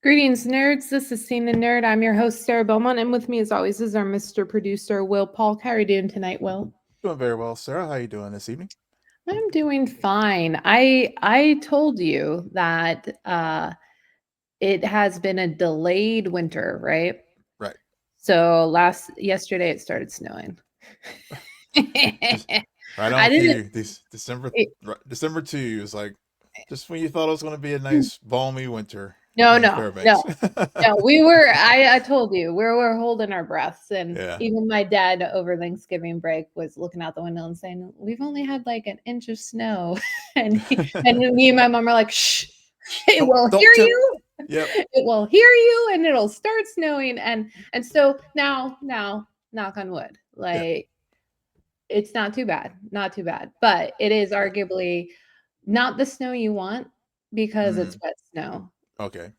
Greetings, nerds. This is Scene and Nerd. I'm your host, Sarah Belmont, and with me, as always, is our Mr. Producer, Will Polk. How are you doing tonight, Will? Doing very well, Sarah. How you doing this evening? I'm doing fine. I told you that it has been a delayed winter, right? Right. So yesterday it started snowing. Just right I on didn't. cue. This December It, December 2 is like just when you thought it was going to be a nice balmy winter no, in no, no. Fairbanks. No, we were. I told you we were holding our breaths, and Yeah. even my dad over Thanksgiving break was looking out the window and saying, "We've only had like an inch of snow," and me and my mom are like, "Shh, it will hear Don't tip. you. Yep. It will hear you, and it'll start snowing." And so now, knock on wood, Yeah. like it's not too bad, but it is Yeah. arguably not the snow you want because it's Mm, wet snow. okay.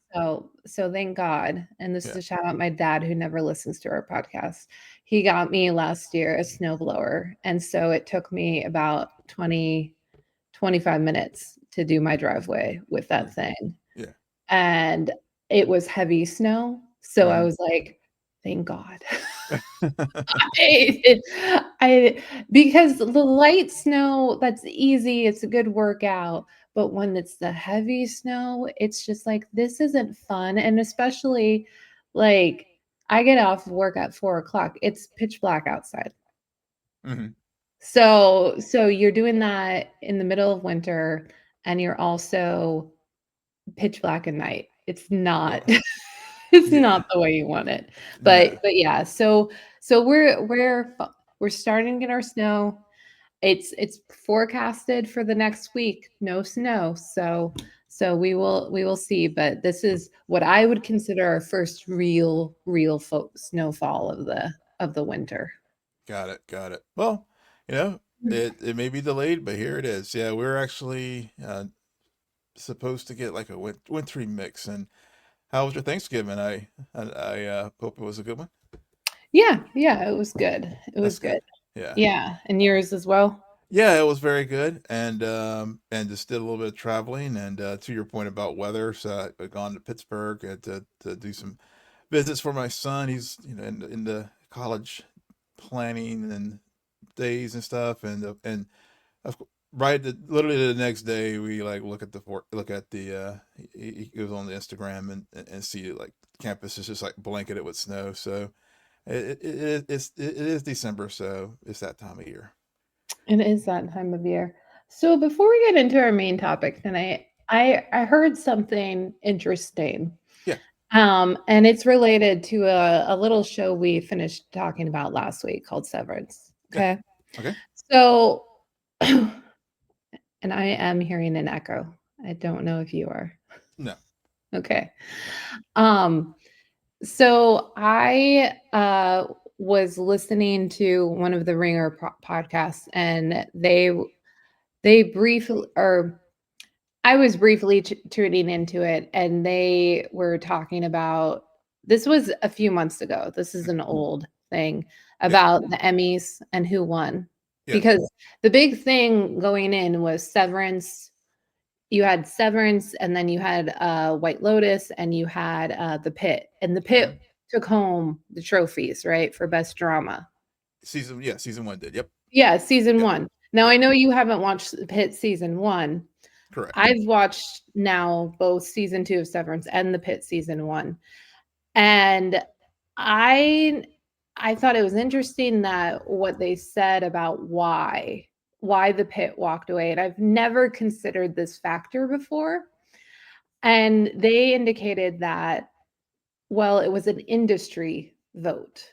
So thank God, and this is Yeah. a shout out my dad who never listens to our podcast. He got me last year a snowblower, and so it took me about 25 minutes to do my driveway with that Mm, thing. yeah. And it was heavy snow, so I Hmm. was like, "Thank God." I I because the light snow, that's easy, it's a good workout, but when it's the heavy snow, it's just like, this isn't fun, and especially, like, I get off work at 4 o'clock, it's pitch black outside. Hmm. So you're doing that in the middle of winter, and you're also pitch black at night. It's not Well, it's yeah. not the way you want it. No. But yeah, so we're starting to get our snow. It's forecasted for the next week, no snow. So we will see, but this is what I would consider our first real snowfall of the winter. Got it. Got it. Well, it may be delayed, but here it is. Yeah, we're actually supposed to get like a wintry mix. And how was your Thanksgiving? I hope it was a good one. Yeah, it was good. It was That's good. good. Yeah. Yeah, and yours as well? Yeah, it was very good, and just did a little bit of traveling. And to your point about weather, so I've gone to Pittsburgh to do some visits for my son. He's in the college planning and days and stuff, and literally the next day we like look at the he goes on the Instagram and see like campus is just like blanketed with snow. So it is December, so it's that time of year. It is that time of year. So before we get into our main topic tonight, I heard something interesting. Yeah. And it's related to a little show we finished talking about last week called Severance. Yeah. Okay. Okay. So and I am hearing an echo. I don't know if you are. No. Okay. No. Um, so I was listening to one of the Ringer podcasts, and they briefly, or I was briefly tuning into it, and they were talking about, this was a few months ago. This is an old thing Yeah. about the Emmys and who won. Yes. Because the big thing going in was Severance. You had Severance, and then you had White Lotus, and you had The Pit. And The Hmm. Pit took home the trophies, right, for best drama. Season one did. Yep. Yeah, season Yep. one. Now Yep. I know you haven't watched The Pit season one. Correct. I've watched now both season 2 of Severance and The Pit season 1, and I I thought it was interesting that what they said about why The Pit walked away, and I've never considered this factor before, and they indicated that, well, it was an industry vote,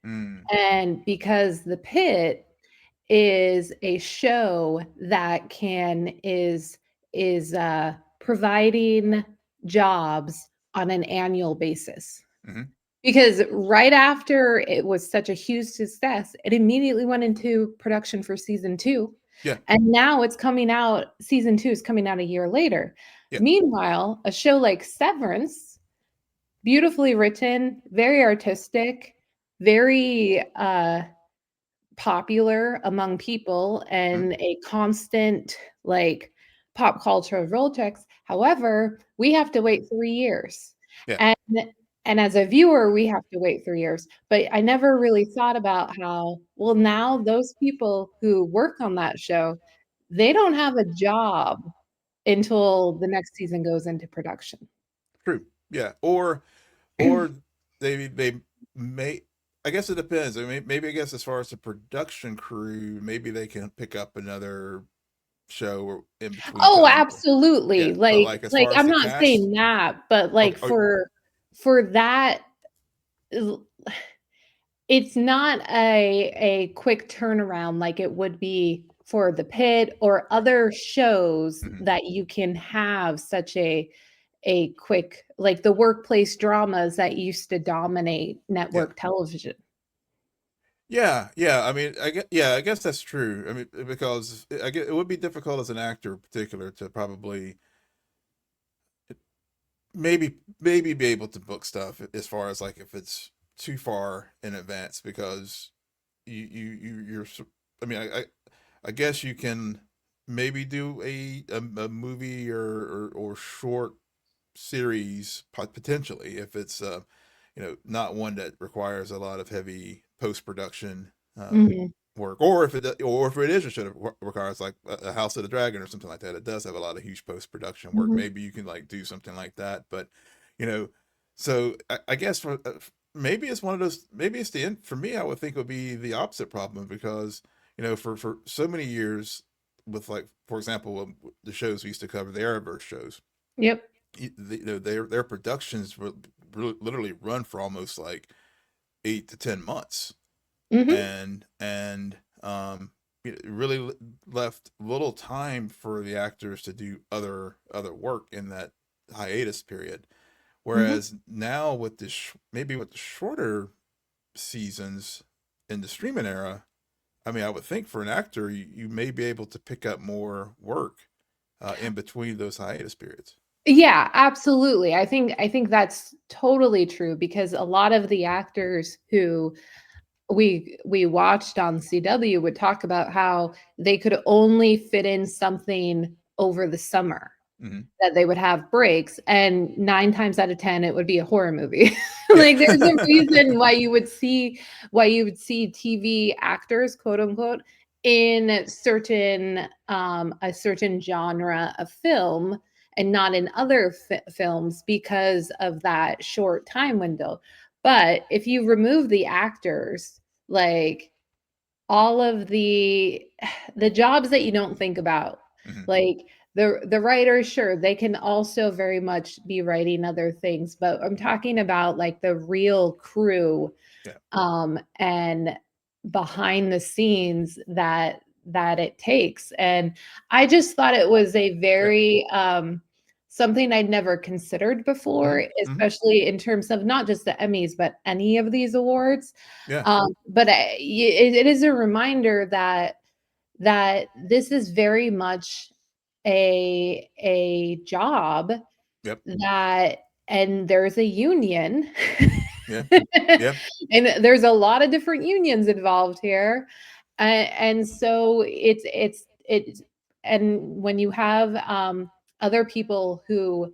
Mm. and because The Pit is a show that is providing jobs on an annual basis. Hmm. Because right after it was such a huge success, it immediately went into production for season 2, Yeah. and now it's coming out, season 2 is coming out a year later. Yeah. Meanwhile, a show like Severance, beautifully written, very artistic, very, popular among people Hmm. and a constant, like, pop culture Voltex. However, we have to wait 3 years. Yeah. And and as a viewer, we have to wait 3 years, but I never really thought about how, well, now those people who work on that show, they don't have a job until the next season goes into production. True. Yeah. Or they may. I guess it depends. I mean, maybe I guess as far as the production crew, maybe they can pick up another show or in between Oh, time. absolutely. Yeah, but like as Like, far as I'm the not cast, saying that, but, oh, like, oh, for that, l it's not a quick turnaround like it would be for The Pit or right. other shows Hmm. that you can have such a quick, like the workplace dramas that used to dominate Yeah. network television. Yeah, yeah. I mean, I guess that's true. I mean, because I get it would be difficult as an actor in particular to probably maybe be able to book stuff as far as like if it's too far in advance because you're. I mean, I guess you can maybe do a movie or short series potentially if it's not one that requires a lot of heavy post production Mhm, work, or if it is a show that requires like a House of the Dragon or something like that. It does have a lot of huge post production work. mhm. Maybe you can like do something like that, but you know, so I guess maybe it's one of those. Maybe it's the end for me. I would think it would be the opposite problem because for so many years with like for example the shows we used to cover the Arrowverse shows Yep. their productions were literally run for almost like 8 to 10 months, Mhm, and it really left little time for the actors to do other work in that hiatus period. mhm. Whereas now with maybe with the shorter seasons in the streaming era, I mean, I would think for an actor you may be able to pick up more work in between those hiatus periods. Yeah, absolutely. I think that's totally true because a lot of the actors who we watched on CW would talk about how they could only fit in something over the summer. Hmm. That they would have breaks, and 9 times out of 10, it would be a horror movie. Yeah. Like, there's a reason why you would see TV actors, quote, unquote, in a certain genre of film and not in other films because of that short time window. But if you remove the actors, like all of the jobs that you don't think about, Hmm. like the writers, sure, they can also very much be writing other things, but I'm talking about like the real crew, Yeah. and behind the scenes that it takes. And I just thought it was a Yeah. very something I'd never considered Hmm. before, Hmm. especially in terms of not just the Emmys, but any of these awards. Yeah. But it is a reminder that this is very much a job Yep. that, and there's a union. Yeah. Yeah. And there's a lot of different unions involved here. And so it's and when you have other people who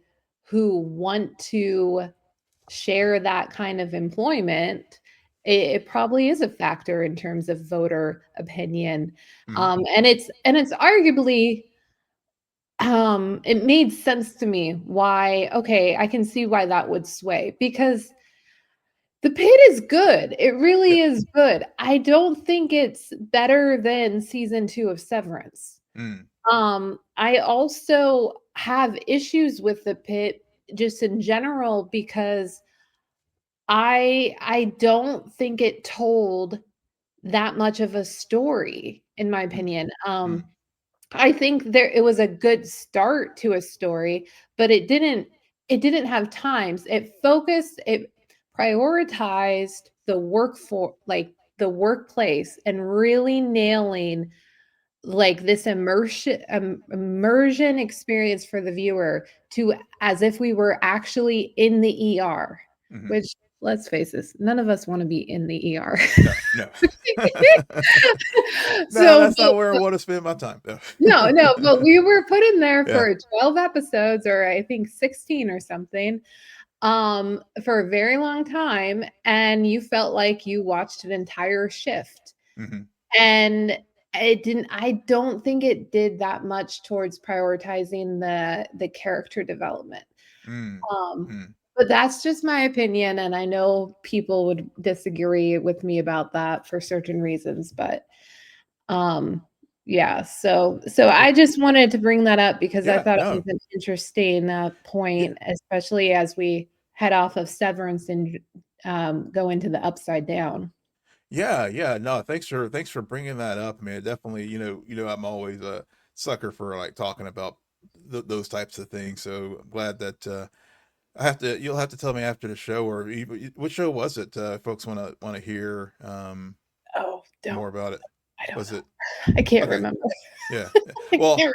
want to share that kind of employment, it probably is a factor in terms of voter opinion. Hmm. And it's arguably, it made sense to me why, okay, I can see why that would sway because The Pit is good. It Yeah. really is good. I don't think it's better than season 2 of Severance. Mm. I also have issues with The Pit just in general because I don't think it told that much of a story, in my Mm. opinion. Mm. I think it was a good start to a story, but it didn't have times. It prioritized the work for like the workplace and really nailing like this immersion experience for the viewer to as if we were actually in the ER, Hmm. which, let's face this, none of us want to be in the ER. No, no. No, So, that's not where I want to spend my time. No. no, no, but we were put in there Yeah. for 12 episodes or I think 16 or something. for a very long time, and you felt like you watched an entire shift. Mhm. And I don't think it did that much towards prioritizing the character development. Mm. Um, Mm. but that's just my opinion, and I know people would disagree with me about that for certain reasons, but, um, yeah, so Yeah. I just wanted to bring that up because I Yeah, thought it was no. an interesting, Yeah. point, especially as we head off of Severance and, go into the Upside Down. Yeah, yeah, no, thanks for bringing that up, man. Definitely, I'm always a sucker for like talking about those types of things. So I'm glad that you'll have to tell me after the show, or even, what show was it? Folks want to hear Oh, don't more about it. I don't Was know. it I can't okay? remember. Yeah, yeah. I Well, can't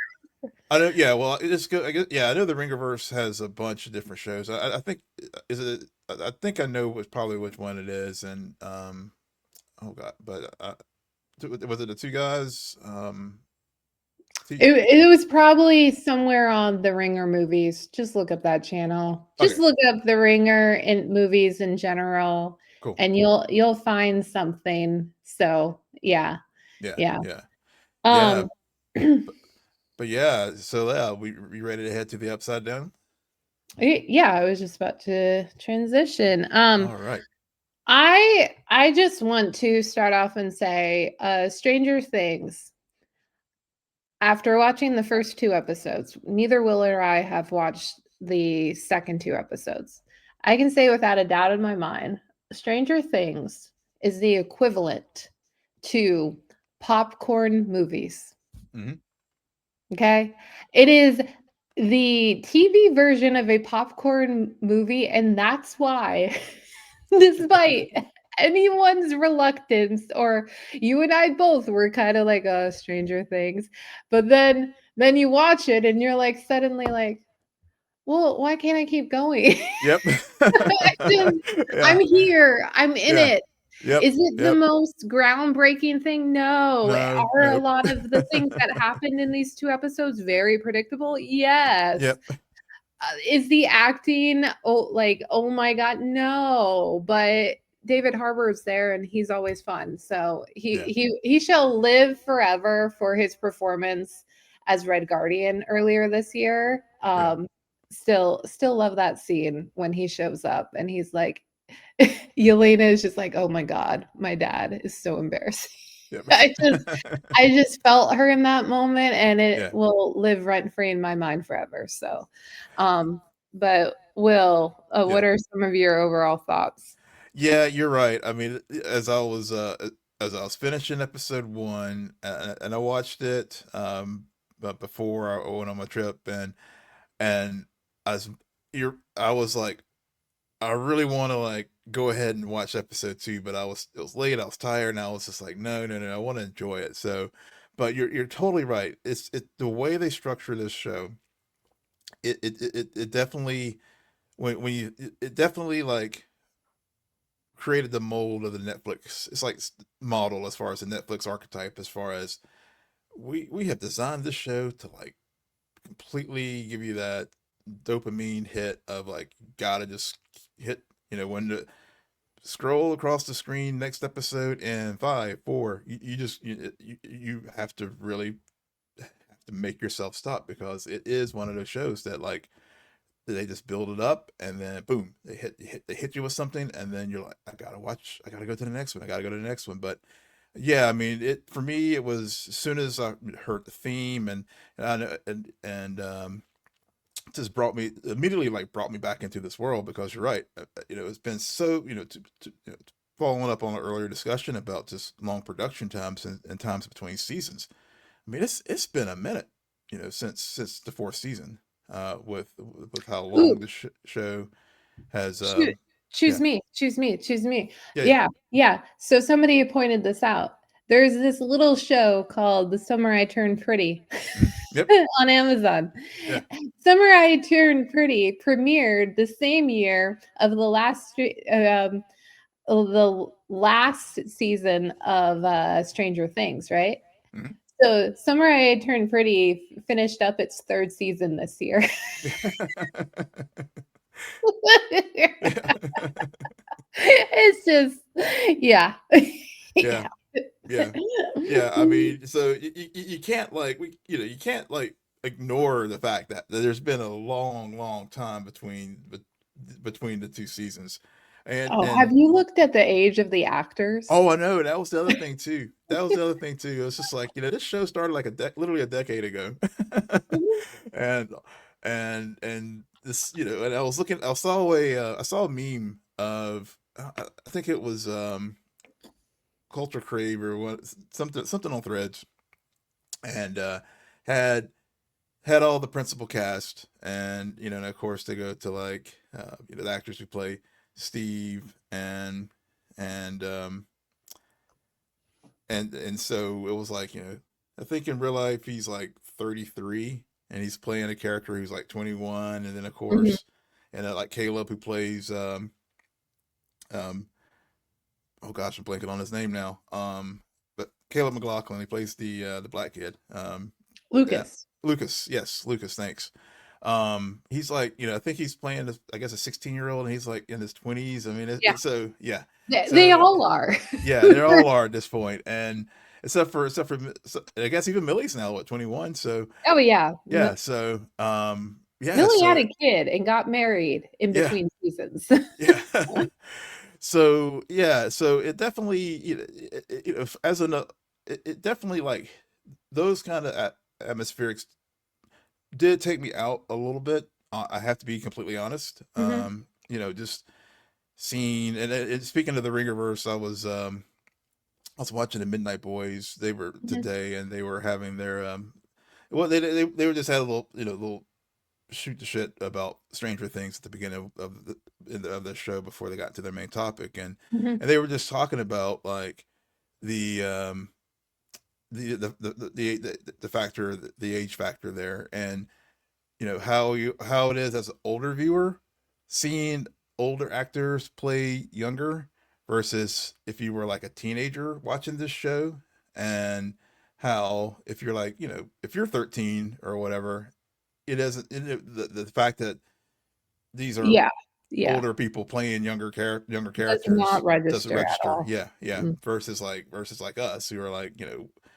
I know. Yeah, well, it's good. I guess, yeah, I know the Ringerverse has a bunch of different shows. I think is it. I think I know probably which one it is, and oh god, but was it the two guys? It was probably somewhere on the Ringer movies. Just look up that channel. Just Okay, look up the Ringer in movies in general, cool. and you'll find something. So, yeah. Yeah, Yeah. yeah, yeah. Um, But yeah, so yeah, we ready to head to the upside down? yeah, I was just about to transition. All right. I just want to start off and say, Stranger Things. After watching the first 2 episodes, neither Will or I have watched the second 2 episodes. I can say without a doubt in my mind, Stranger Things is the equivalent to popcorn movies, Hmm. okay? It is the TV version of a popcorn movie, and that's why, despite anyone's reluctance, or you and I both were kind of like, Stranger Things, but then you watch it and you're like suddenly like, well, why can't I keep going? Yep. I just, I'm Yeah. here. I'm in Yeah. it. Yep. Is it the Yep. most groundbreaking thing? No. No. Are a Nope. lot of the things that happened in these 2 episodes very predictable? Yes. Yep. Is the acting, oh my god, no, but David Harbour's there and he's always fun. So Yeah. he shall live forever for his performance as Red Guardian earlier this year. Yeah. Still love that scene when he shows up and he's like, Yelena is just like, "Oh my god, my dad is so embarrassing." Yep. I just I just felt her in that moment, and it Yeah. will live rent free in my mind forever. So, but Will, Yeah. what are some of your overall thoughts? Yeah, you're right. I mean, as I was finishing episode one, and I watched it but before I went on my trip, and I was I was like, I really want to like go ahead and watch episode two, but it was late, I was tired, and I was just like, no, no, no, I want to enjoy it. So, but you're totally right. It's the way they structure this show. It definitely when you it definitely like created the mold of the Netflix. It's like model as far as the Netflix archetype, as far as we have designed this show to like completely give you that dopamine hit of like gotta just hit, when to scroll across the screen next episode in 5 4, you just you have to really have to make yourself stop, because it is one of those shows that like they just build it up and then boom, they hit you with something, and then you're like, I gotta go to the next one, I gotta go to the next one. But yeah, I mean, it for me, it was as soon as I heard the theme, and just brought me back into this world, because you're right. It's been so, following up on an earlier discussion about just long production times and times between seasons. I mean, it's been a minute, since the fourth season, with how Ooh, long the show has. choo choose Yeah, me, choose me, choose me. yeah, yeah. Yeah, yeah. So somebody pointed this out. There's this little show called The Summer I Turned Pretty Yep. on Amazon. Yeah. Summer I Turned Pretty premiered the same year of the last season of Stranger Things, right? Mhm. So Summer I Turned Pretty finished up its 3rd season this year. It's just yeah. Yeah, Yeah. yeah, yeah. I mean, so you can't like you can't like ignore the fact that there's been a long, long time between the two seasons, Oh, have and you looked at the age of the actors? oh, I know that was the other thing too. That was the other thing too. It was just like this show started like literally a decade ago, Mhm, and and this and I saw a meme of I think it was Culture Crave or what something on Threads, and had had all the principal cast, and and of course they go to like the actors who play Steve and and so it was like I think in real life he's like 33 and he's playing a character who's like 21, and then of mhm. course and like Caleb who plays um oh gosh, I'm blanking on his name now. But Caleb McLaughlin, he plays the black kid. Yeah, Lucas. Lucas. Yes, Lucas. Thanks. He's like, I think he's playing, I guess, a 16-year-old, and he's like in his 20s. I mean, Yeah, so yeah, they so all are. yeah, they all are at this point, and except for, I guess even Millie's now what 21. So Oh, yeah. yeah, so yeah, Millie had so a kid and got married in yeah, between seasons. yeah. So yeah, so it definitely as an it definitely like those kind of atmospherics did take me out a little bit. I have to be completely honest. Mhm, Just seeing and speaking of the Ringerverse, I was watching the Midnight Boys. They were mhm, today, and they were having their well, they were just had a little little shoot the shit about Stranger Things at the beginning of the show before they got to their main topic, mhm. and they were just talking about like the um the factor, the age factor there, and how it is as an older viewer seeing older actors play younger versus if you were like a teenager watching this show, and how if you're like if you're 13 or whatever, it isn't the fact that these are Yeah, yeah. older people playing younger Does not characters doesn't register at register. all. Yeah, yeah. Mm. Versus like us who are like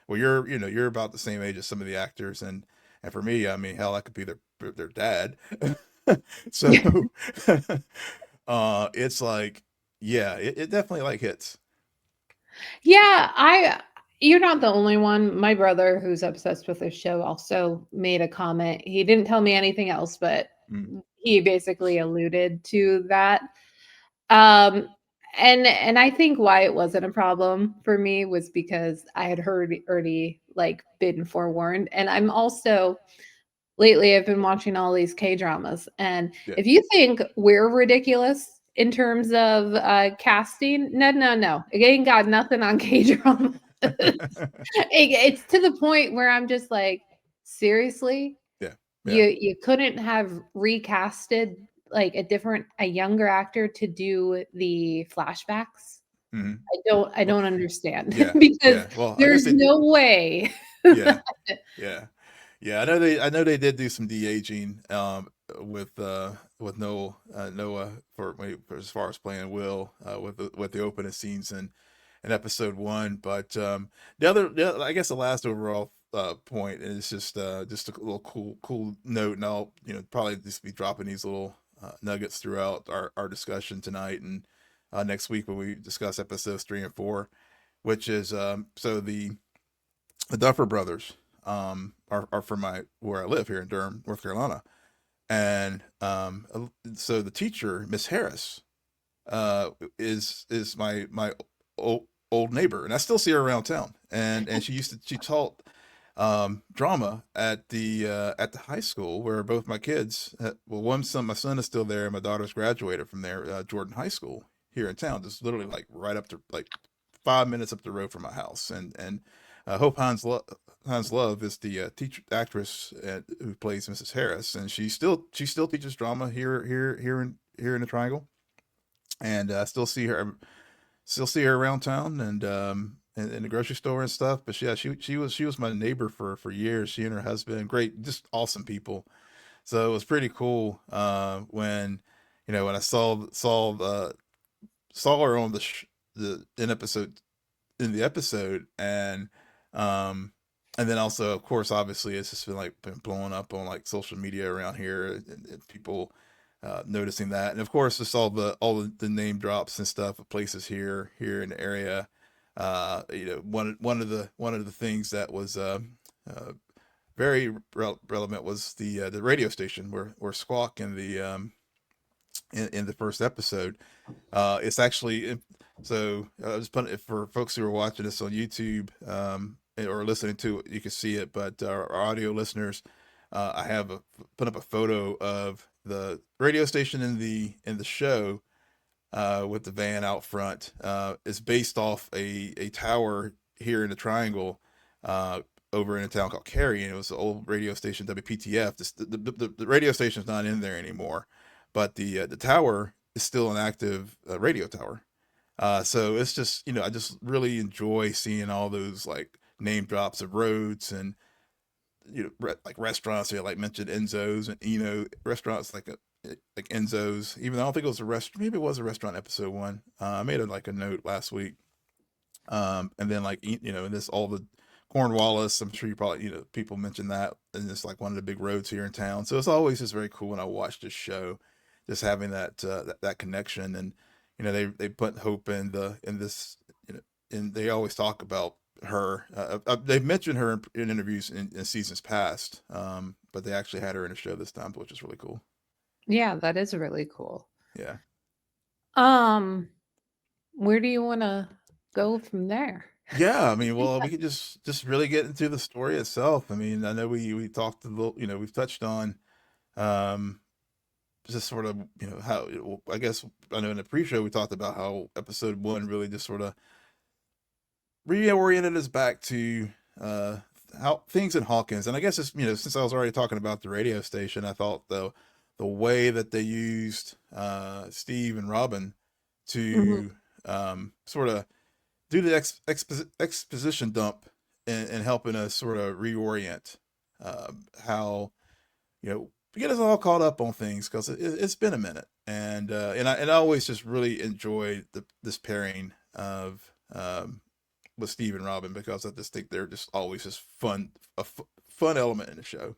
well you're about the same age as some of the actors, and for me, I mean, hell, I could be their dad. So it's like yeah, it definitely like hits. Yeah, I you're not the only one. My brother, who's obsessed with this show, also made a comment. He didn't tell me anything else, but Mm, he basically alluded to that. Um, and I think why it wasn't a problem for me was because I had heard already like been forewarned. And I'm also lately I've been watching all these K-dramas. And yeah. if you think we're ridiculous in terms of casting, no, no, no. It ain't got nothing on K-drama. It's to the point where I'm just like, seriously? Yeah, yeah. You couldn't have recasted like a younger actor to do the flashbacks? Hmm. I Well, don't understand yeah, because yeah. Well, I guess there's no way. yeah, yeah. Yeah, I know they did do some de-aging with Noah for as far as playing Will with the opening scenes in episode 1, but I guess the last overall point is just a little cool note, and I'll probably just be dropping these little nuggets throughout our discussion tonight and next week when we discuss episodes 3 and 4, which is so the Duffer Brothers are from where I live here in Durham, North Carolina, and so the teacher, Miss Harris, uh, is my old neighbor, and I still see her around town, and she taught drama at the high school where both my kids, well, my son is still there, and my daughter's graduated from there, Jordan High School here in town, just literally like right up to like 5 minutes up the road from my house, and Hope Hans Love is the teacher actress who plays Mrs. Harris, and she still teaches drama here in the Triangle, and I still see her around town and in the grocery store and stuff. But yeah, she was my neighbor for years. She and her husband, great, just awesome people. So it was pretty cool when when I saw her on the in episode in the episode, um and then also, of course, obviously it's just been blowing up on like social media around here, and people noticing that, and of course just all the name drops and stuff of places here in the area. One of the things that was uh, very relevant was the radio station where Squawk in the first episode. It's actually so I was putting it for folks who are watching this on YouTube, or listening to it. You can see it, but our audio listeners, I have put up a photo of the radio station in the show, with the van out front. Is based off a tower here in the Triangle, uh, over in a town called Cary, and it was the old radio station WPTF. The radio station's not in there anymore, but the tower is still an active radio tower. So it's just, I just really enjoy seeing all those like name drops of roads, and like restaurants here, like mentioned Enzo's, and restaurants like Enzo's. Even though I don't think it was a restaurant, maybe it was a restaurant episode one. I made a note last week. And then like and this all the Cornwallis. I'm sure you probably people mention that, and it's like one of the big roads here in town. So it's always just very cool when I watch this show, just having that connection. And they put hope in this, and they always talk about her. They've mentioned her in interviews in seasons past, but they actually had her in a show this time, which is really cool. Yeah, that is really cool. Yeah. Um, where do you want to go from there? Yeah, I mean, well, we could just really get into the story itself. I mean, I know we talked a little, we've touched on, um just sort of, how, I guess, I know in the pre-show we talked about how episode one really just sort of reoriented us back to how things in Hawkins. And I guess it's, since I was already talking about the radio station, I thought the way that they used Steve and Robin Mhm. to sort of do the exposition dump, and helping us sort of reorient how, get us all caught up on things, because it's been a minute. And I always just really enjoy this pairing of with Steve and Robin, because I just think they're just always just fun element in the show.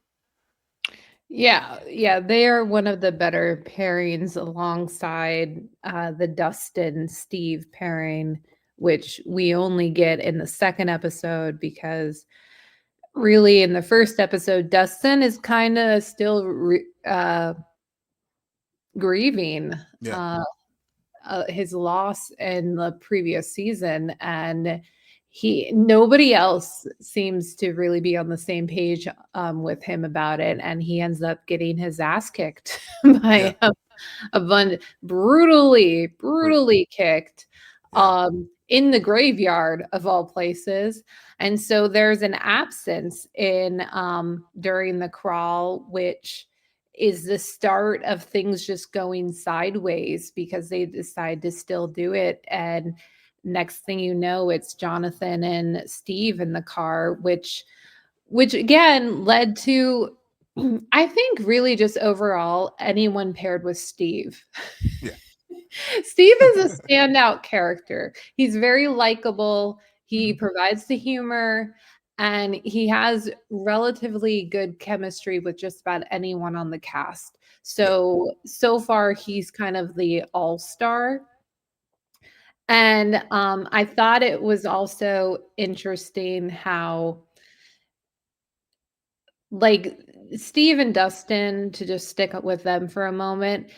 Yeah, yeah, they are one of the better pairings alongside the Dustin Steve pairing, which we only get in the second episode because really in the first episode, Dustin is kind of still grieving Yeah, uh, his loss in the previous season, and he nobody else seems to really be on the same page with him about it, and he ends up getting his ass kicked yeah, by a bunch, brutally, Bru- brutally kicked, yeah, in the graveyard of all places. And so there's an absence in during the crawl, which is the start of things just going sideways because they decide to still do it. And next thing you know, it's Jonathan and Steve in the car, which again led to, I think, really just overall anyone paired with Steve. yeah, Steve is a standout character. He's very likable. He mhm, provides the humor, and he has relatively good chemistry with just about anyone on the cast. yeah, So far he's kind of the all-star. And I thought it was also interesting how, like, Steve and Dustin, to just stick with them for a moment,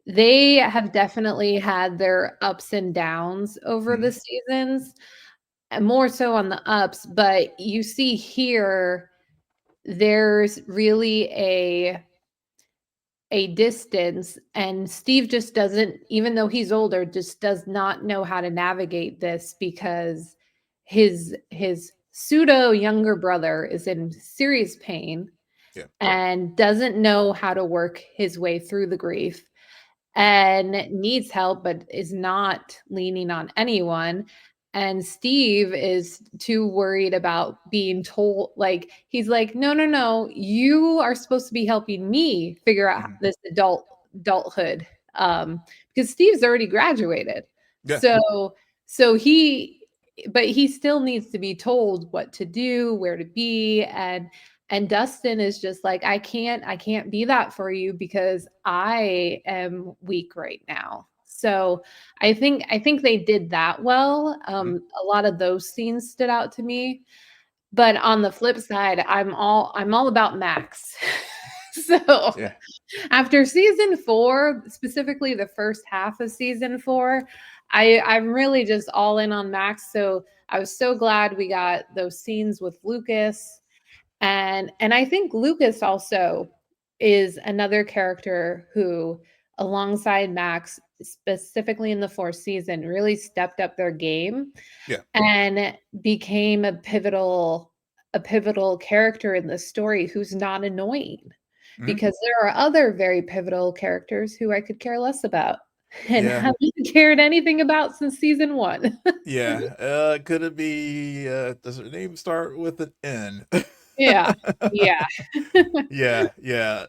they have definitely had their ups and downs over mhm, the seasons, and more so on the ups, but you see here, there's really a distance, and Steve just doesn't, even though he's older, just does not know how to navigate this because his pseudo younger brother is in serious pain yeah, and doesn't know how to work his way through the grief and needs help but is not leaning on anyone. And Steve is too worried about being told, like, he's like, no, no, no, you are supposed to be helping me figure out mhm, this adulthood because Steve's already graduated. Yeah. So he still needs to be told what to do, where to be, and Dustin is just like, I can't be that for you because I am weak right now. So I think they did that well. Mhm. A lot of those scenes stood out to me. But on the flip side, I'm all about Max. So Yeah. after season 4, specifically the first half of season 4, I'm really just all in on Max. So I was so glad we got those scenes with Lucas. And I think Lucas also is another character who, alongside Max, specifically in the 4th season, really stepped up their game Yeah. and became a pivotal character in the story who's not annoying. Mhm. Because there are other very pivotal characters who I could care less about and Yeah. haven't cared anything about since season 1. Yeah. Could it be? Does her name start with an N? Yeah. Yeah. Yeah. Yeah.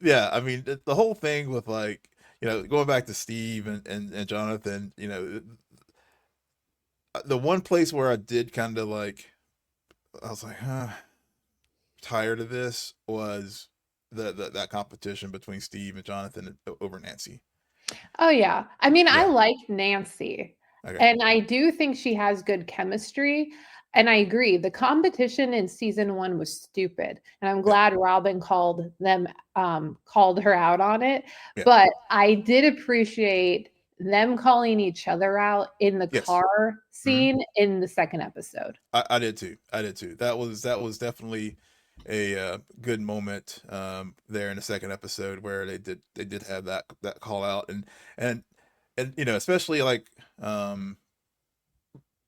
Yeah. I mean, the whole thing with like, going back to Steve and Jonathan, the one place where I did kind of like, I was like, huh, tired of this was that competition between Steve and Jonathan over Nancy. Oh, yeah. I mean, I Yeah. like Nancy, Okay. and I do think she has good chemistry, and I agree, the competition in season 1 was stupid, and I'm Yeah. glad Robin called her out on it, Yeah. but I did appreciate them calling each other out in the Yes. car Hmm. scene in the 2nd episode. I did too. I did too. That was definitely a good moment there in the second episode where they did have that call out and especially like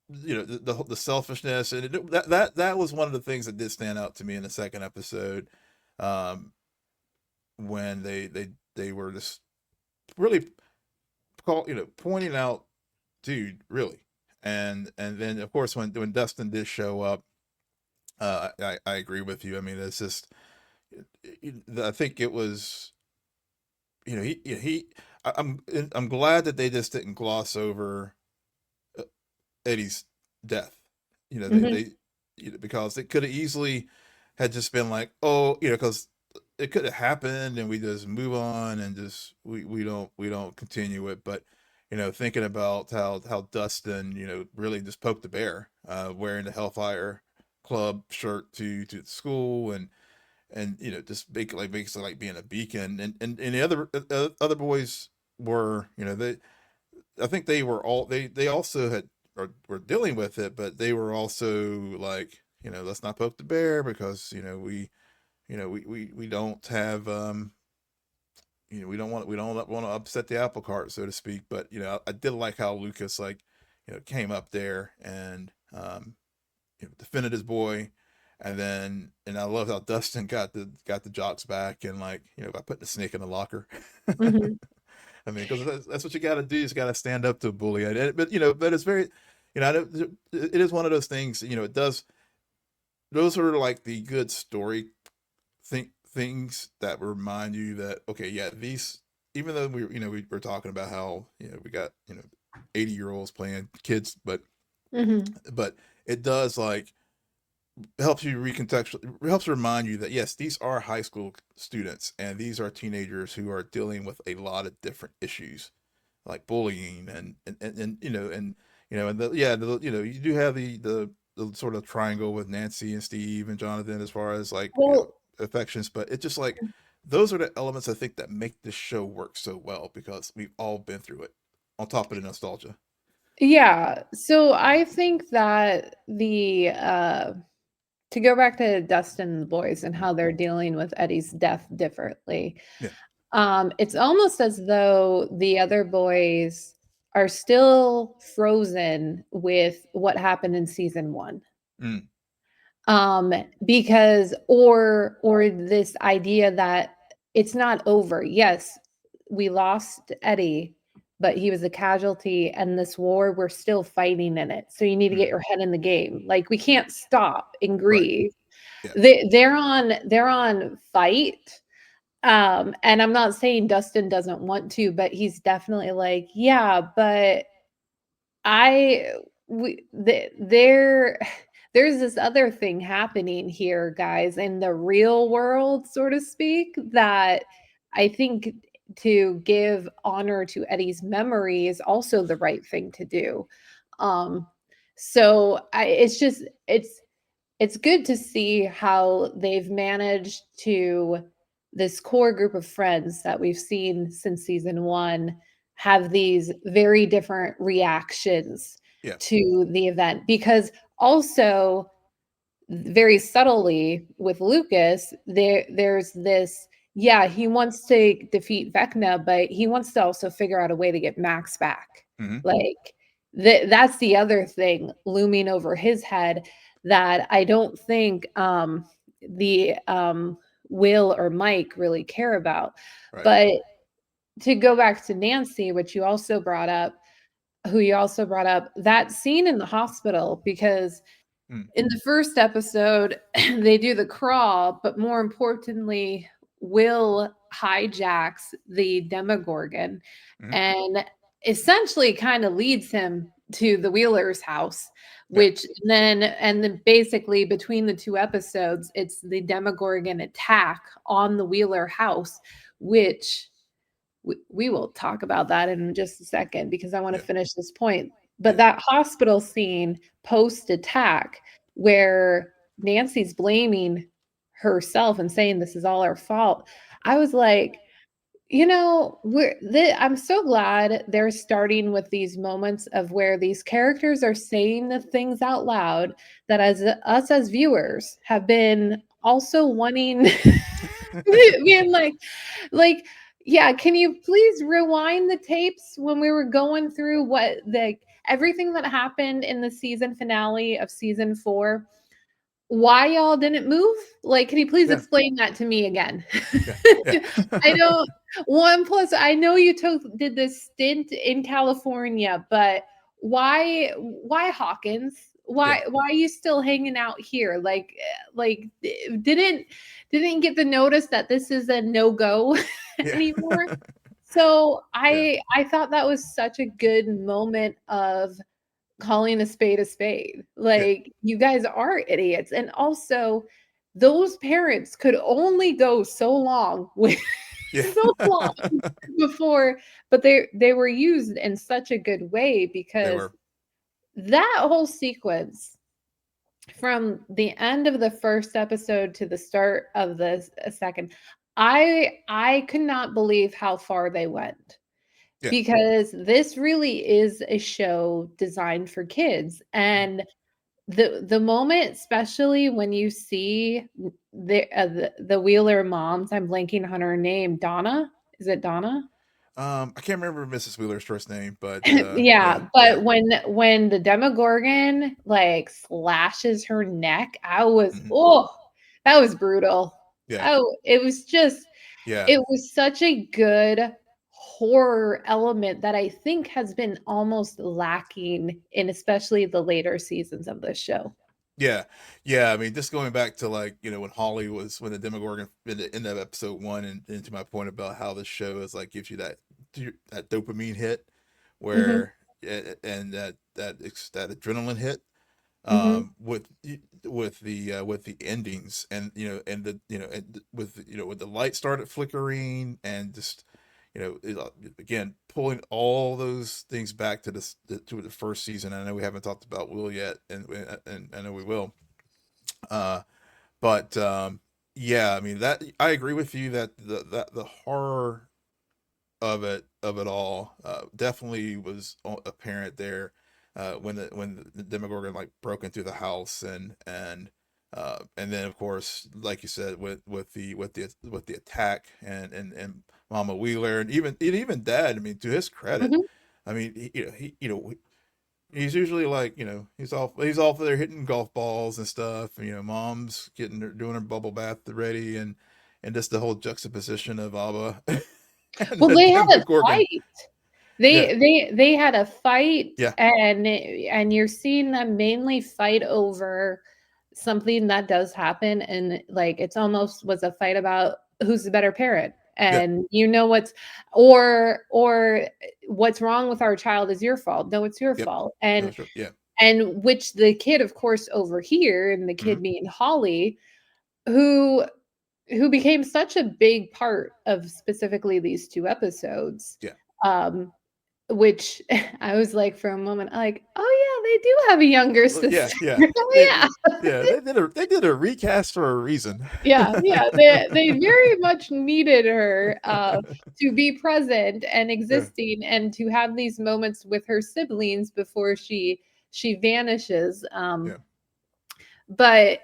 the selfishness and that was one of the things that did stand out to me in the second episode, um, when they were just really pointing out, dude, really. And then of course when Dustin did show up, I agree with you. I mean, it's just, I think it was, he I'm glad that they just didn't gloss over uh, Eddie's death. Mhm, They because it could have easily had just been like, oh, because it could have happened and we just move on and just we don't continue it. But thinking about how Dustin really just poked the bear, wearing the Hellfire Club shirt to the school and just basically like being a beacon and the other boys were, they, I think they were all they also had or were dealing with it, but they were also like, let's not poke the bear because we don't have we don't want to upset the apple cart, so to speak. But I did like how Lucas, like, came up there and defended his boy, and I love how Dustin got the jocks back and, like, by putting the snake in the locker. mhm. I mean, because that's what you got to do. You just got to stand up to a bully. But it's very, it is one of those things. It does. Those are like the good story things that remind you that, okay, yeah, these, even though we were talking about how we got 80-year-olds playing kids, Mhm. but it does, like, helps you helps remind you that, yes, these are high school students and these are teenagers who are dealing with a lot of different issues like bullying and you do have the sort of triangle with Nancy and Steve and Jonathan as far as, like, Well, affections, but it's just like those are the elements I think that make this show work so well because we've all been through it on top of the nostalgia. yeah, so I think that to go back to Dustin and the boys and how they're dealing with Eddie's death differently, Yeah. it's almost as though the other boys are still frozen with what happened in season 1. Mm, Um, because or this idea that it's not over. Yes, we lost Eddie, but he was a casualty, and this war, we're still fighting in it. So you need to get mm, your head in the game. Like, we can't stop and right. grieve. Yeah. They're on fight, And I'm not saying Dustin doesn't want to, but he's definitely like, yeah, but I we there there's this other thing happening here, guys, in the real world, so to speak, that I think to give honor to Eddie's memory is also the right thing to do. Um, so it's just it's good to see how they've managed to this core group of friends that we've seen since season one have these very different reactions Yeah. to the event because also very subtly with Lucas, there's this, yeah, he wants to defeat Vecna, but he wants to also figure out a way to get Max back. Hmm. Like that's the other thing looming over his head that I don't think the Will or Mike really care about. Right. But to go back to Nancy, which you also brought up, who you also brought up, that scene in the hospital, because Mm. in the first episode, they do the crawl, but more importantly, Will hijacks the Demogorgon Hmm. and essentially kind of leads him to the Wheeler's house, Yeah. which then basically between the two episodes, it's the Demogorgon attack on the Wheeler house, which we will talk about that in just a second because I want to Yeah. finish this point. But Yeah. that hospital scene post attack where Nancy's blaming herself and saying this is all our fault. I was like, I'm so glad they're starting with these moments of where these characters are saying the things out loud that as us as viewers have been also wanting being like, yeah, can you please rewind the tapes when we were going through what the everything that happened in the season finale of season 4? Why y'all didn't move? Like, can you please Yeah. explain that to me again? Yeah. Yeah. I don't one plus I know you did this stint in California, but why Hawkins? Yeah. Why are you still hanging out here? Didn't get the notice that this is a no-go Yeah. anymore? So Yeah. I thought that was such a good moment of calling a spade a spade. Yeah. Like, you guys are idiots. And also, those parents could only go so long with Yeah. so long before, but they were used in such a good way They because were. that whole sequence from the end of the first episode to the start of the second, I could not believe how far they went Yeah. because this really is a show designed for kids. Mhm. And the moment, especially when you see the Wheeler moms, I'm blanking on her name, Donna. Is it Donna? I can't remember Mrs. Wheeler's first name, but yeah. Yeah, Yeah. but when the Demogorgon like slashes her neck, I was Hmm. oh, that was brutal. Yeah. Oh, it was just Yeah. it was such a good horror element that I think has been almost lacking in especially the later seasons of this show. Yeah, yeah. I mean, just going back to like when the Demogorgon in that episode one, and to my point about how the show is like gives you that dopamine hit, Mhm, where and that adrenaline hit, mhm, with with the endings, and and the and with with the light started flickering, and just again pulling all those things back to to the first season. I know we haven't talked about Will yet, and I know we will. uh but yeah, I mean, that I agree with you that the horror of it all definitely was apparent there, when the Demogorgon like broke into the house, and then of course, like you said, with the attack, and Mama Wheeler, and even Dad. I mean, to his credit, mhm. I mean, he's usually like, he's off there hitting golf balls and stuff. Mom's doing her bubble bath ready, and just the whole juxtaposition of Abba and Well, the they had a Demogorgon. fight. Yeah, They had a fight, yeah, and you're seeing them mainly fight over something that does happen, and, like, it's almost was a fight about who's the better parent, Yeah. and you know what's or what's wrong with our child is your fault. No, it's your Yep. fault. No, sure. Yeah. And which the kid, of course, over here, and the Mm-hmm. kid being Holly, who became such a big part of specifically these 2 episodes, Yeah. um, which I was like, for a moment, like, "Oh, yeah, they do have a younger Well, yeah. sister." Yeah. Oh, yeah. Yeah. They did a recast for a reason. Yeah, yeah, they very much needed her, to be present and Yeah. existing and to have these moments with her siblings before she vanishes, Yeah. but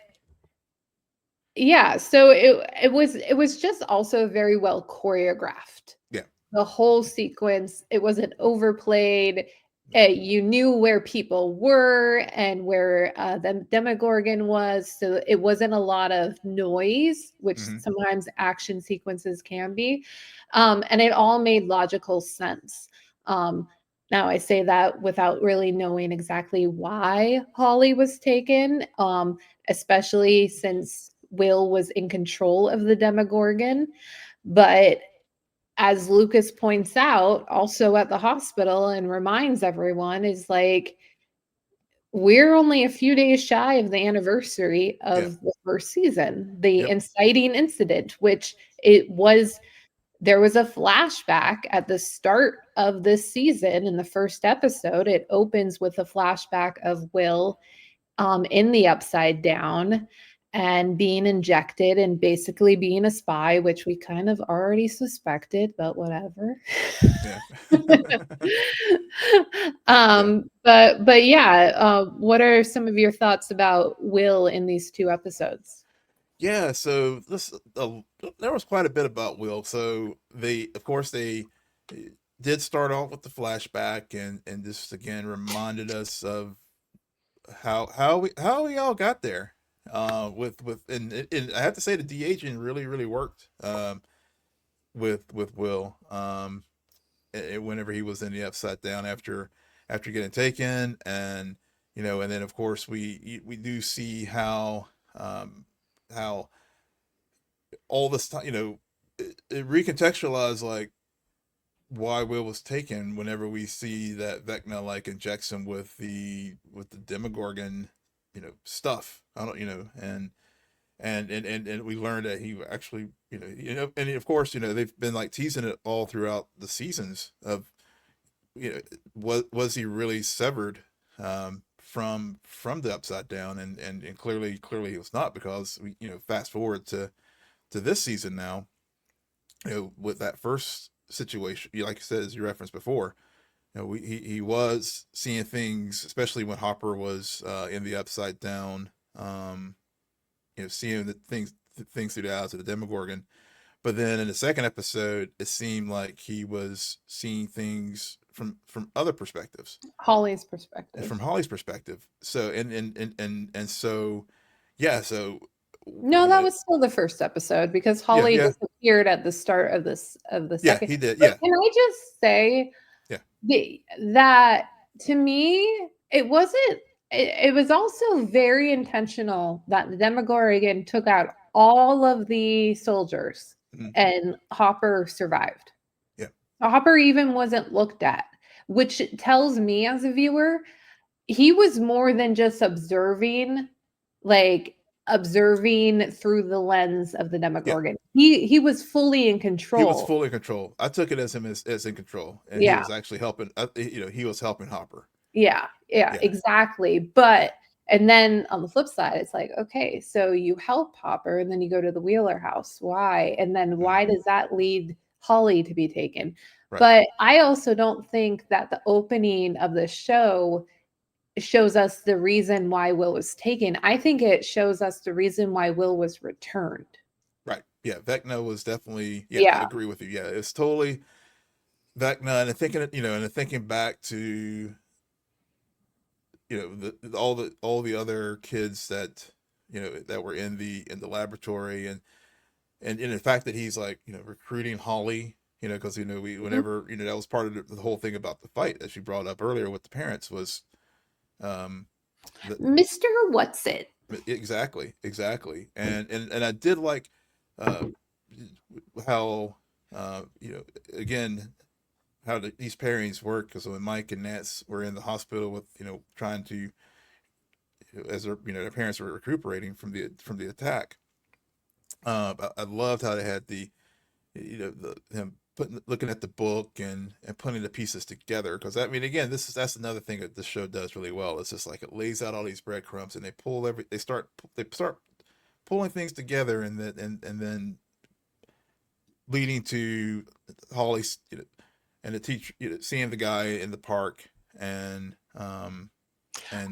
yeah, so it was just also very well choreographed. Yeah. The whole sequence, it wasn't overplayed. You knew where people were and where the Demogorgon was, so it wasn't a lot of noise, which Mm-hmm. sometimes action sequences can be, and it all made logical sense. Um, Now I say that without really knowing exactly why Holly was taken, especially since Will was in control of the Demogorgon, but as Lucas points out, also at the hospital and reminds everyone, is like, we're only a few days shy of the anniversary Yeah. of the first season, the Yep. inciting incident, which it was there was a flashback at the start of this season in the first episode. It opens with a flashback of Will in the Upside Down and being injected and basically being a spy, which we kind of already suspected, but whatever. Yeah. Yeah. But yeah, what are some of your thoughts about Will in these 2 episodes? Yeah, so there was quite a bit about Will. So of course, they did start off with the flashback, and just again reminded us of how we all got there. And I have to say the de-aging really worked. With Will. Whenever he was in the Upside Down after getting taken, and then of course we do see how all this time, it recontextualized like why Will was taken whenever we see that Vecna like injects him with the Demogorgon, stuff. I don't, and we learned that he actually, and of course, they've been like teasing it all throughout the seasons of, was he really severed from the Upside Down, and clearly he was not, because we, fast forward to this season now, with that first situation, like I said, as you referenced before, he was seeing things, especially when Hopper was in the Upside Down, seeing the things through the eyes of the Demogorgon. But then in the second episode, it seemed like he was seeing things from other perspectives, Holly's and perspective. from Holly's perspective. So and so, yeah. So No, that was still the first episode because yeah, Holly yeah, disappeared at the start of the yeah. second. He did. But Yeah, can I just say yeah, that to me, it was also very intentional that the Demogorgon took out all of the soldiers mm, and Hopper survived. yeah, Hopper even wasn't looked at, which tells me as a viewer, he was more than just observing, like observing through the lens of the yeah. Demogorgon. He was fully in He was control. fully in control. I took it as him as in control, and he Yeah. was actually helping. He was helping Hopper. Yeah, yeah, Yeah, exactly, yeah, but and then on the flip side, it's like, okay, so you help Hopper and then you go to the Wheeler house. Why? And then mm, why does that lead Holly to be taken? right. But I also don't think that the opening of the show shows us the reason why Will was taken. I think it shows us the reason why Will was returned. Right. Yeah. Vecna was definitely. Yeah, I Yeah. agree with you. Yeah, it's totally Vecna, and thinking back to, all the other kids that, that were in the laboratory, and the fact that he's like, recruiting Holly, because, we Mhm. whenever, that was part of the whole thing about the fight that she brought up earlier with the parents was, um the Mr. What's It? exactly, and I did like, uh how you know, again, how these pairings work. Because when Mike and Nance were in the hospital with, trying to, as their, their parents were recuperating from the attack. I loved how they had the, him putting, looking at the book and putting the pieces together. Because I mean, again, that's another thing that this show does really well. It's just like it lays out all these breadcrumbs, and they start pulling things together, and then leading to Holly, and the teacher, seeing the guy in the park, and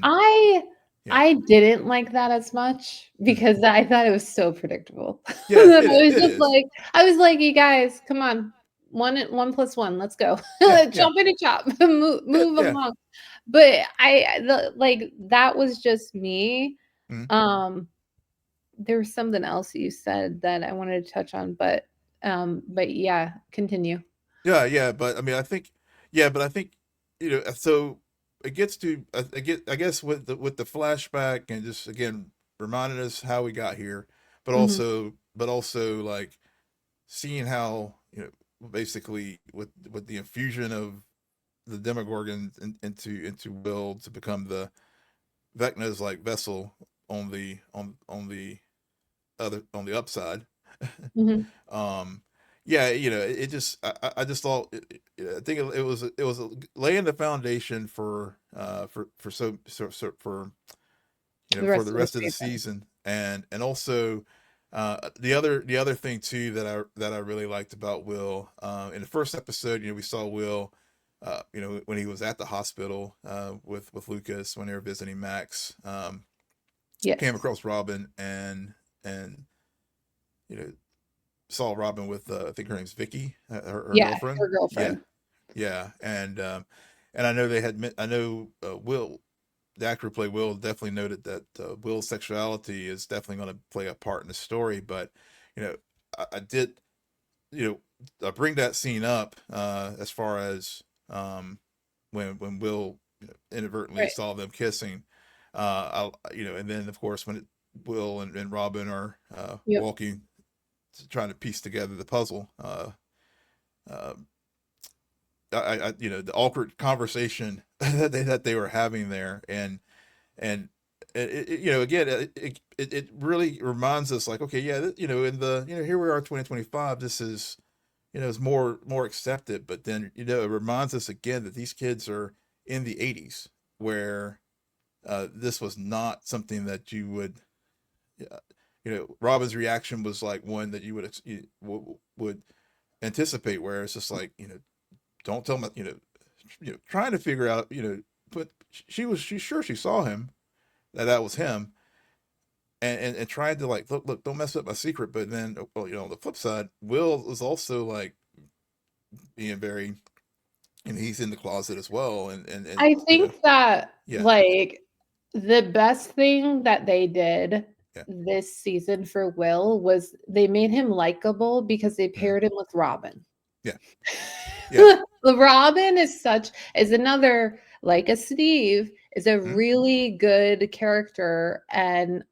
I yeah, I didn't like that as much mm, because I thought it was so predictable. yeah, I was it just is, like, "You guys, come on, 1 plus 1, let's go. yeah, yeah, Jump in a chop, yeah, move yeah, along." But that was just me. mm, Um, there was something else you said that I wanted to touch on, but yeah, continue. yeah, yeah. But I mean, I think, yeah, but I think, so it gets to, I guess with the flashback and just again reminding us how we got here, Mhm, but also like seeing how, basically with the infusion of the Demogorgon into Will to become the Vecna's like vessel on the upside. mhm. um, yeah, it just I just thought I think it was laying the foundation for The for rest the of the rest of the season. season, and also the other thing too that I really liked about Will, in the first episode, we saw Will, when he was at the hospital, with Lucas when they were visiting Max, came Yes. across Robin, and you know saw Robin with, I think her name's Vicky, her Yeah, girlfriend. her Yeah, girlfriend. yeah, and I know I know, Will, the actor who played Will, definitely noted that, Will's sexuality is definitely going to play a part in the story. But you know, I did, bring that scene up, as far as, when Will, inadvertently Right. saw them kissing, and then of course when Will and Robin are, Yep. walking, trying to piece together the puzzle. Uh, the awkward conversation that they were having there, and again, it really reminds us, like, okay, yeah, in the, here we are, 2025, this is, is more accepted. But then, it reminds us again that these kids are in the 80s, where, this was not something that you would, Robin's reaction was like one that you would anticipate, where it's just like, don't tell me, trying to figure out, but she's sure she saw him, that was him, and trying to, like, look, don't mess up my secret. But then, well, on the flip side, Will was also like being very, he's in the closet as well, and I think that, yeah, like, the best thing that they did yeah, this season for Will was they made him likable because they mhm, paired him with Robin. yeah, yeah, The Robin is another, like a Steve, is a mhm, really good character, and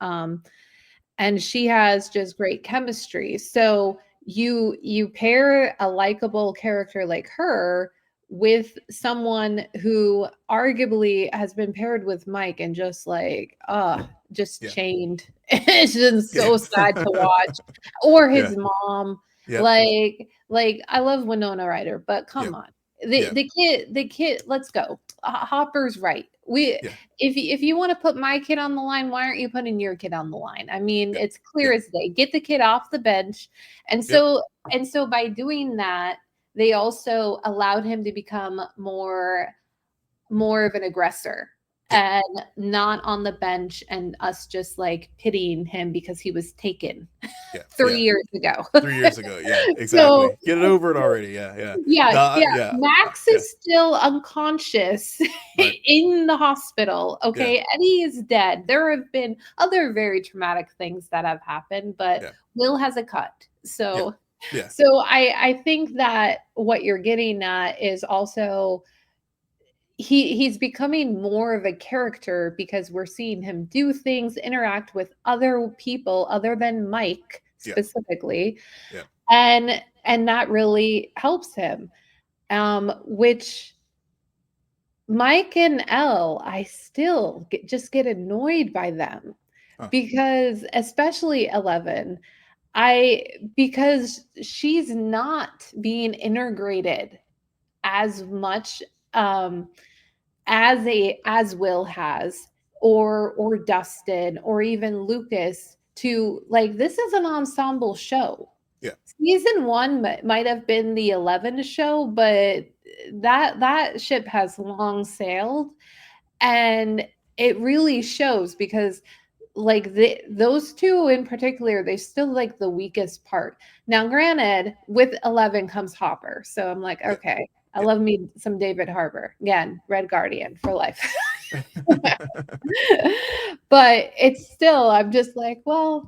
she has just great chemistry. So you pair a likable character like her with someone who arguably has been paired with Mike and just like just yeah, chained. It's just yeah, so sad to watch. Or yeah, his mom. yeah, Like I love Winona Ryder, but yeah, come on. yeah, The kid, let's go. Hopper's right. We yeah, if you want to put my kid on the line, why aren't you putting your kid on the line? I mean, yeah, it's clear yeah, as day. Get the kid off the bench. And yep, so by doing that, they also allowed him to become more of an aggressor yeah, and not on the bench and us just like pitying him because he was taken yeah, 3 yeah. years ago. 3 years ago, yeah, So exactly. Get it over it already. Yeah, yeah. yeah, No, yeah. yeah, Max yeah, is still unconscious right. in the hospital. Yeah, Okay. Eddie is dead. There have been other very traumatic things that have happened, but yeah, Will has a cut. yeah, So yeah, so I think that what you're getting at is also he's becoming more of a character because we're seeing him do things, interact with other people other than Mike yeah, specifically, yeah, and that really helps him. Which Mike and Elle, I still just get annoyed by them Huh. because especially 11, I because she's not being integrated as much um as Will has, or Dustin, or even Lucas, to like, this is an ensemble show. Yeah. Season 1 might have been the 11 show, but that ship has long sailed, and it really shows because like those two in particular, they still like the weakest part. Now granted, with 11 comes Hopper, so I'm like, Yeah. okay, I Yeah. love me some David Harbour again, Red Guardian for life. But it's still, I'm just like, well,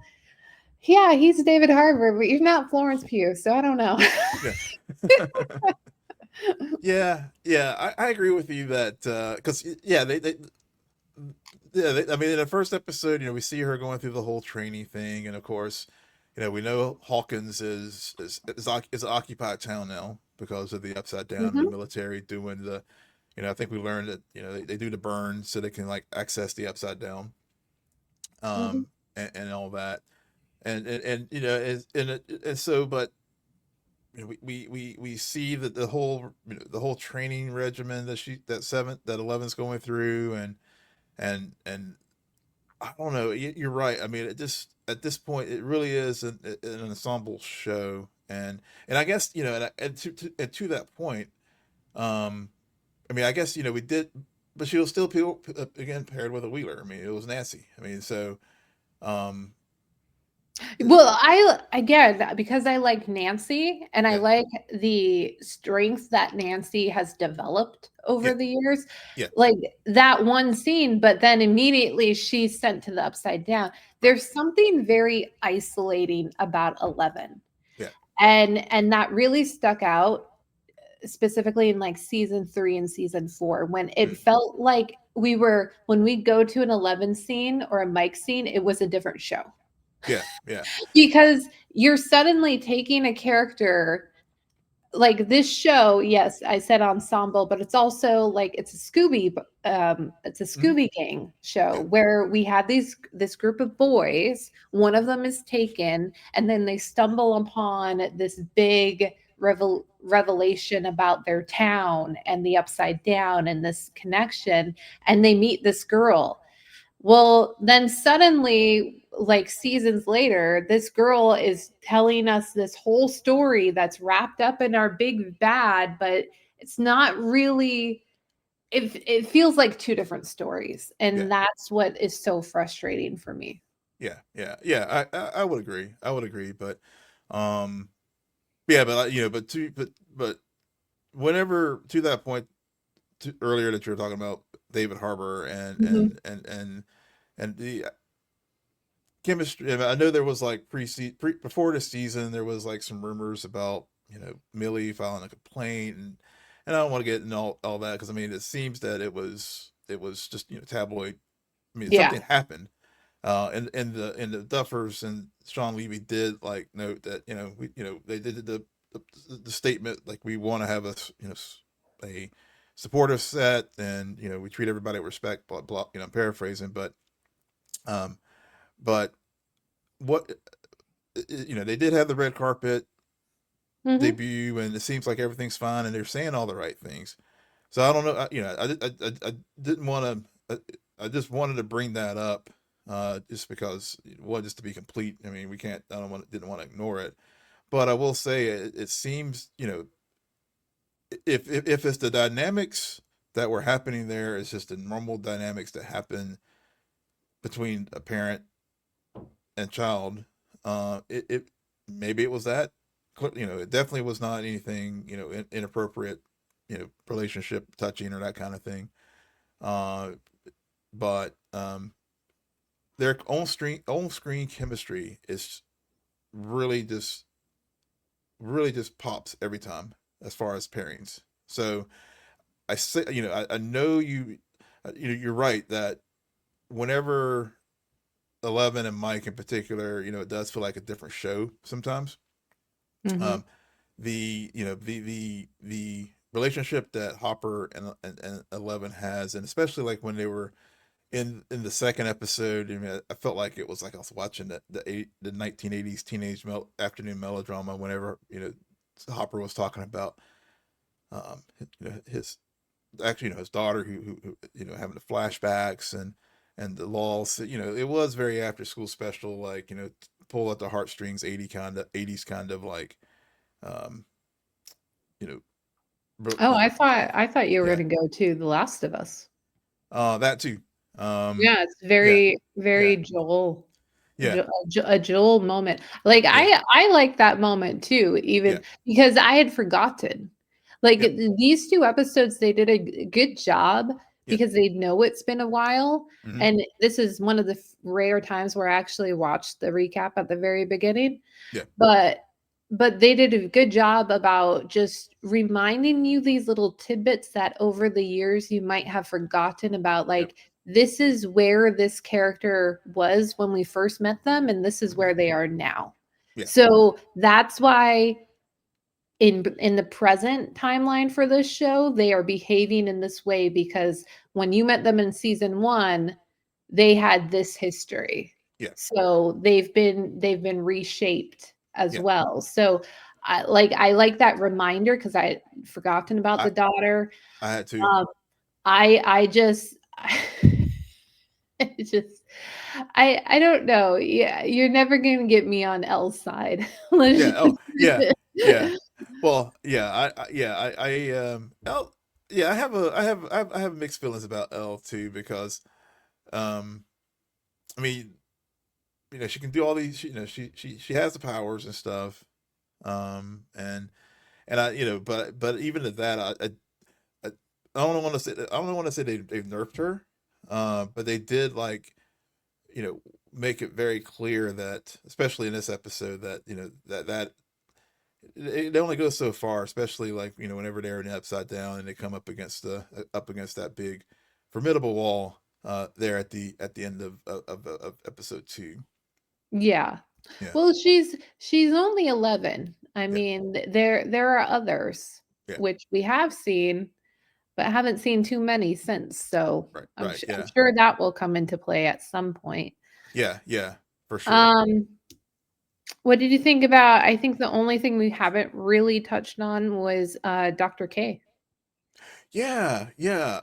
yeah, he's David Harbour, but you're not Florence Pugh, so I don't know. Yeah. Yeah, yeah, I agree with you that because yeah, I mean, in the first episode, we see her going through the whole training thing, and of course, we know Hawkins is an occupied town now because of the Upside Down and the Mhm, military doing the, I think we learned that they do the burn so they can like access the Upside Down, mhm, and all that, and and so, but we see that the whole training regimen that 11's going through, and I don't know. You're right. I mean, it just at this point it really is an ensemble show, and I guess and to that point, um, I mean, I guess we did, but she was still again paired with a Wheeler. I mean, it was Nancy. I mean, so um, well, I again, because I like Nancy and I yeah, like the strength that Nancy has developed yeah, over the years, yeah, like that one scene, but then immediately she's sent to the Upside Down. right, There's something very isolating about 11. yeah, And that really stuck out specifically in like season 3 and season 4, when it mm, felt like when we go to an 11 scene or a Mike scene, it was a different show. yeah, yeah, Because you're suddenly taking a character like this show, yes, I said ensemble, but it's also like it's a mhm, Scooby Gang show yeah, where we have this group of boys, one of them is taken, and then they stumble upon this big revelation about their town and the Upside Down and this connection, and they meet this girl. Well, then suddenly, like seasons later, this girl is telling us this whole story that's wrapped up in our big bad, but it's not really, it feels like two different stories. yeah. And that's what is so frustrating for me. Yeah, yeah, yeah. I would agree. I would agree, but um, yeah, but but whenever to that point earlier that you were talking about David Harbour Mhm. and the chemistry. I know there was like before the season there was like some rumors about Millie filing a complaint, and I don't want to get into all that because I mean it seems that it was just tabloid. I mean Yeah. something happened. And the Duffers and Sean Levy did like note that they did the statement like we want to have a supportive set, and we treat everybody with respect, blah blah. I'm paraphrasing, um but what they did have the red carpet Mhm. debut, and it seems like everything's fine, and they're saying all the right things. So I don't know. I didn't want to. I just wanted to bring that up, just because, well, just to be complete. I mean, we can't. I don't want. Didn't want to ignore it, but I will say it seems if it's the dynamics that were happening there, it's just the normal dynamics that happen between a parent and child. It maybe it was that. It definitely was not anything inappropriate, relationship touching or that kind of thing. Uh, but their on screen chemistry is really just really just pops every time as far as pairings. So I say, I know you're right that whenever 11 and Mike in particular, it does feel like a different show sometimes. Mhm. Um, the relationship that Hopper and Eleven has, and especially like when they were in the second episode, I mean, I felt like it was like I was watching the 1980s afternoon melodrama. Whenever Hopper was talking about his actually his daughter who having the flashbacks and the laws. It was very after school special, like pull at the heartstrings, 80s kind of like um you know Oh, you know I thought you were yeah, gonna go to The Last of Us. that too. Yeah, it's Yeah, very, yeah, very Joel. yeah, A Joel moment. Like, yeah, I like that moment too, yeah, even because I had forgotten. Like, yeah, these 2 episodes, they did a good job yeah. because they know it's been a while, Hmm. and this is one of the rare times where I actually watched the recap at the very beginning. Yeah, But they did a good job about just reminding you these little tidbits that over the years you might have forgotten about, yep, like, this is where this character was when we first met them, and this is where they are now. yeah, So, that's why in the present timeline for this show, they are behaving in this way because when you met them in season 1, they had this history. yeah, So they've been reshaped as yeah. well. So I like that reminder because I had forgotten about I the daughter. I had to. Um, I just I just I don't know. Yeah, you're never gonna get me on Elle's side. Let's Yeah. Oh, yeah, yeah. just Well, yeah. L. Yeah, I have mixed feelings about L too because um I mean she can do all these she has the powers and stuff and but even at that I, I don't want to say they've nerfed her but they did like make it very clear that especially in this episode that that it only goes so far, especially like whenever they're in the upside down and they come up against that big formidable wall there at the end of episode two. yeah. Yeah, Well, she's only 11. I yeah, mean, there are others yeah. which we have seen, but haven't seen too many since. So Right, I'm right. I'm Yeah, sure that will come into play at some point. yeah, yeah, for sure. Um, what did you think about? I think the only thing we haven't really touched on was Dr. K. Yeah, yeah.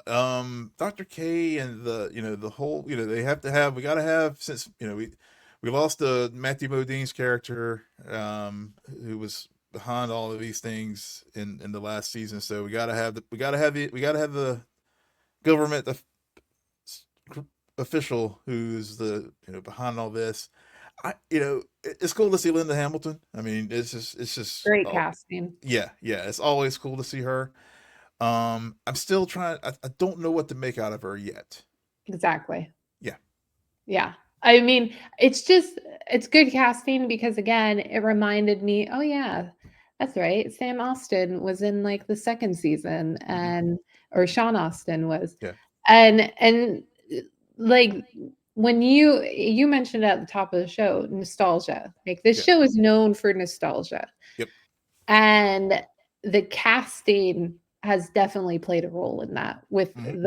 Dr. K and the whole they have to have we got to have since we lost Matthew Modine's character who was behind all of these things in the last season, so we got to have the government official who's the behind all this. It's cool to see Linda Hamilton. I mean, it's just Great oh, casting. yeah, yeah, it's always cool to see her. I'm still trying. I don't know what to make out of her yet. Exactly. Yeah. Yeah. I mean, it's good casting because again, it reminded me, oh yeah, that's right. Sam Austin was in like the second season Hmm. and or Sean Austin was. Yeah. And like when you mentioned at the top of the show, nostalgia. Like this Yeah. show is known for nostalgia. Yep. And the casting has definitely played a role in that with Hmm.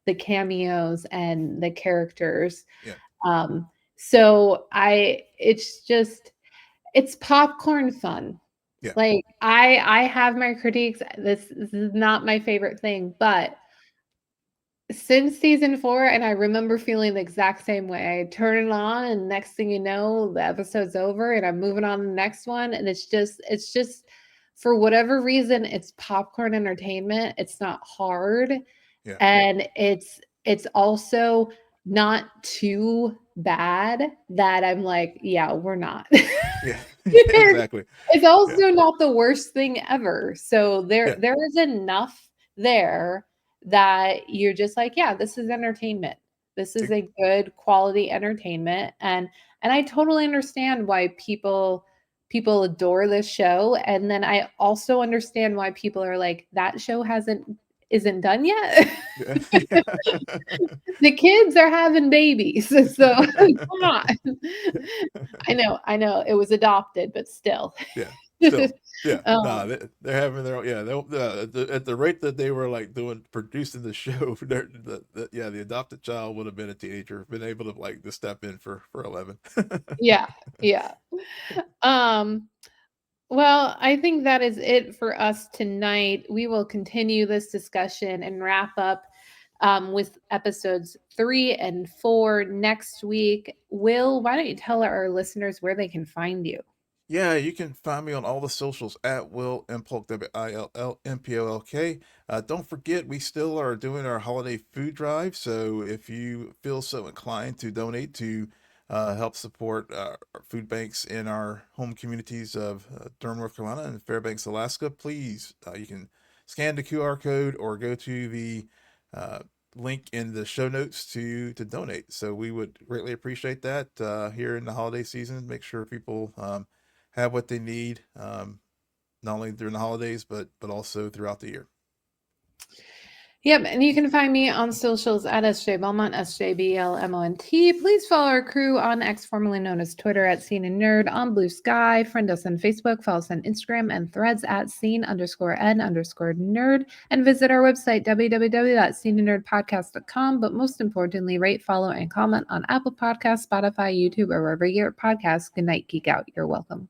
the cameos and the characters. Yeah. Um, so it's popcorn fun. Yeah. Like I have my critiques. This is not my favorite thing, but since season 4, and I remember feeling the exact same way. I turn it on, and next thing you know, the episode's over, and I'm moving on to the next one, and it's just for whatever reason, it's popcorn entertainment. It's not hard, Yeah. and it's also not too bad that I'm like, "Yeah, we're not." Yeah. It's Exactly. it's Yeah. also not the worst thing ever. So Yeah. there is enough there that you're just like, yeah, this is entertainment. This is Ex- a good quality entertainment and I totally understand why people adore this show and then I also understand why people are like that show hasn't isn't done yet. Yeah. The kids are having babies, so come on. I know, it was adopted, but still. Yeah, still, yeah, Um, nah, they're having their own, yeah, they'll, at the rate that they were like doing producing the show, yeah, the adopted child would have been a teenager, been able to like to step in for 11. yeah, yeah. Um, well, I think that is it for us tonight. We will continue this discussion and wrap up with episodes 3 and 4 next week. Will, why don't you tell our listeners where they can find you? Yeah, you can find me on all the socials at Will M Polk, WILLMPOLK. Don't forget, we still are doing our holiday food drive. So if you feel so inclined to donate to help support our food banks in our home communities of Durham, North Carolina, and Fairbanks, Alaska, please, you can scan the QR code or go to the uh, link in the show notes to donate. So we would greatly appreciate that here in the holiday season. Make sure people have what they need, not only during the holidays but also throughout the year. Yep, and you can find me on socials at SJ Belmont, SJBLMONT. Please follow our crew on X, formerly known as Twitter, at Scene and Nerd, on Blue Sky. Friend us on Facebook, follow us on Instagram and Threads at scene_n_nerd, and visit our website, www.sceneandnerdpodcast.com. But most importantly, rate, follow, and comment on Apple Podcasts, Spotify, YouTube, or wherever you get your podcasts. Good night, Geek Out. You're welcome.